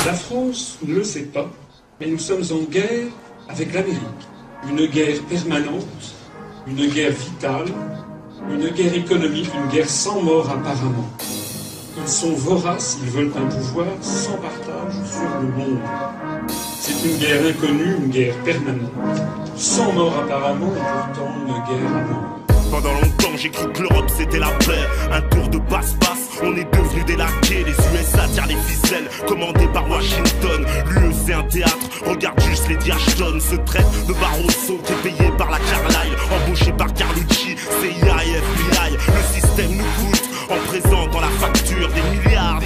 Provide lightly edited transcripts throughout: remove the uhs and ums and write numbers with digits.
La France ne le sait pas, mais nous sommes en guerre avec l'Amérique. Une guerre permanente, une guerre vitale, une guerre économique, une guerre sans mort apparemment. Ils sont voraces, ils veulent un pouvoir sans partage sur le monde. C'est une guerre inconnue, une guerre permanente. Sans mort apparemment et pourtant une guerre à mort. Pendant longtemps j'ai cru que l'Europe c'était la paix. Un tour de passe-passe, on est devenus des laquais. Les USA tirent les ficelles, commandés par Washington. L'UE c'est un théâtre, regarde juste les Ashton. Se traite de Barroso qui est payé par la Carlyle, embauché par Carlucci, CIA et FBI. Le système nous coûte en présentant la facture des milliards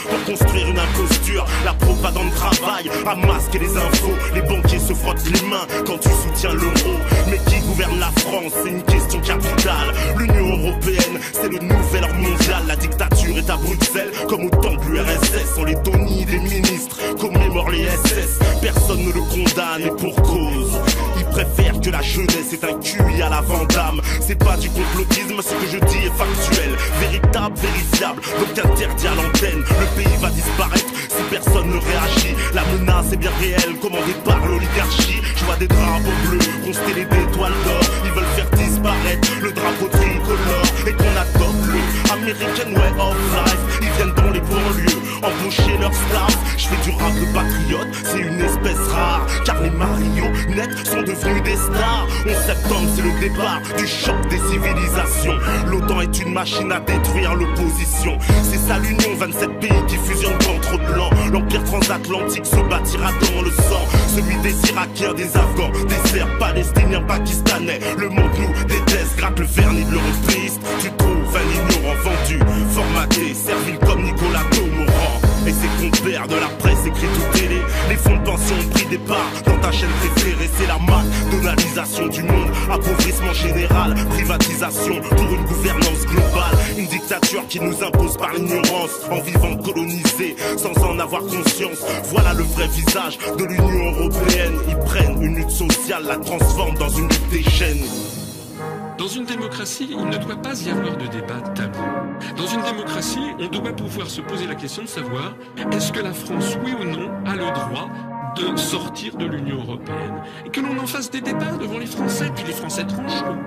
pour construire une imposture. La propagande travaille à masquer les infos. Les banquiers se frottent les mains quand tu soutiens l'euro. Mais qui gouverne la France, c'est une question capitale. L'Union européenne, c'est le nouvel ordre mondial. La dictature est à Bruxelles, comme au temps de l'URSS. On les tonit des ministres, commémore les SS. Personne ne le condamne et pour cause. Ils préfèrent que la jeunesse est un QI à la Vandame. C'est pas du complotisme, ce que je dis est factuel, véritable, vérifiable, donc interdit à l'antenne. Le pays va disparaître si personne ne réagit. La menace est bien réelle, commandée par l'oligarchie. Je vois des drapeaux bleus constellés d'étoiles d'or. Ils veulent faire disparaître le drapeau tricolore et qu'on adopte le American Way of Life. Ils viennent dans les banlieues, embaucher leur staff. Je fais du rap de patriote, c'est une espèce rare, car les marionnettes sont devenus des stars. 11 septembre c'est le départ du choc des civilisations. L'OTAN est une machine à détruire l'opposition. C'est ça l'union, 27 pays qui fusionnent contre blanc. L'empire transatlantique se bâtira dans le sang. Celui des Irakiens, des Afghans, des Serbes, Palestiniens, Pakistanais. Le monde nous déteste, gratte le vernis de l'européiste. Tu trouves un ignorant vendu, formaté, servile comme Nicolas Tomorand. Et ses compères de la presse écrite ou télé, les fonds de pension ont pris des parts dans ta chaîne préférée. C'est la McDonaldisation du monde, appauvrissement général, privatisation pour une gouvernance globale. Une dictature qui nous impose par l'ignorance, en vivant colonisé sans en avoir conscience. Voilà le vrai visage de l'Union européenne. Ils prennent une lutte sociale, la transforment dans une lutte des chaînes. Dans une démocratie, il ne doit pas y avoir de débat tabou. Dans une démocratie, on doit pouvoir se poser la question de savoir est-ce que la France, oui ou non, a le droit de sortir de l'Union européenne. Et que l'on en fasse des débats devant les Français, puis les Français trancheront.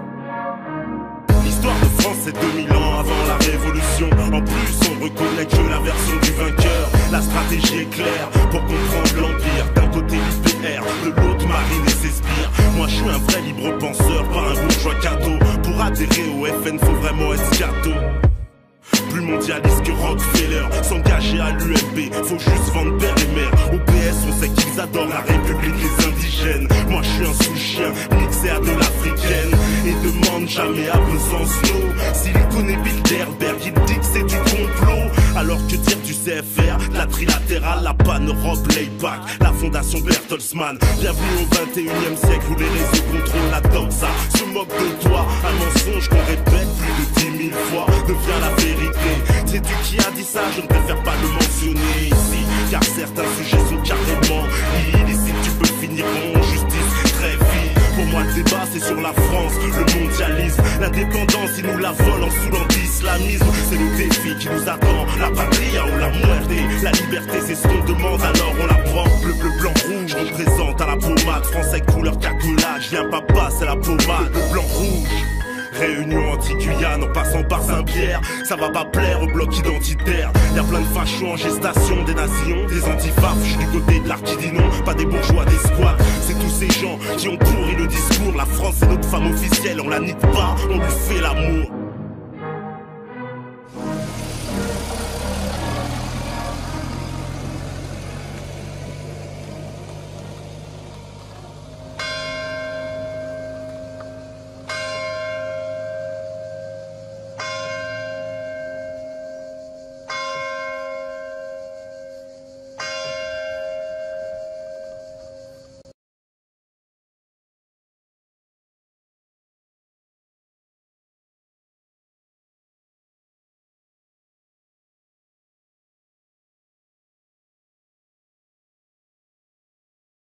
L'histoire de France c'est 2000 ans avant la Révolution. En plus on reconnaît que la version du vainqueur. La stratégie est claire pour comprendre l'Empire. D'un côté l'IPR, de l'autre Marine et ses sbires. Moi je suis un vrai libre penseur, pas un bourgeois cadeau. Pour adhérer au FN faut vraiment être scato. Plus mondialiste que Rockefeller, s'engager à l'UMP, faut juste vendre père et mère. Au PS on sait qu'ils adorent la République, les indigènes. Moi je suis un sous-chien, mixé à de l'africaine. Et demande jamais à Besançon s'il connaît Bilderberg, il dit que c'est du complot. Alors que dire du CFR, la trilatérale, la Pan-Europe, l'APAC, la fondation Bertelsmann. Bienvenue au 21e siècle où les réseaux contrôlent la doxa. Se moque de toi, un mensonge qu'on répète plus de 10 000 fois devient la vérité. Sais-tu qui a dit ça? Je ne préfère pas le mentionner ici, car certains sujets sont carrément illicites. Tu peux finir en justice très vite. Pour moi le débat c'est sur la France, le mondialisme. L'indépendance ils nous la volent en saoulant d'islamisme. C'est le défi qui nous attend, la patria ou la muerte. La liberté c'est ce qu'on demande alors on la prend. Bleu, bleu, blanc, rouge représente à la pommade. Français couleur cacolage, viens papa c'est la pommade. Bleu, blanc, rouge. Réunion anti-Guyane en passant par Saint-Pierre. Ça va pas plaire au bloc identitaire. Y'a plein de fachos en gestation, des nations, des antifas. Je suis du côté de l'arc qui dit non, pas des bourgeois, des squats. C'est tous ces gens qui ont pourri le discours. La France est notre femme officielle, on la nique pas, on lui fait l'amour.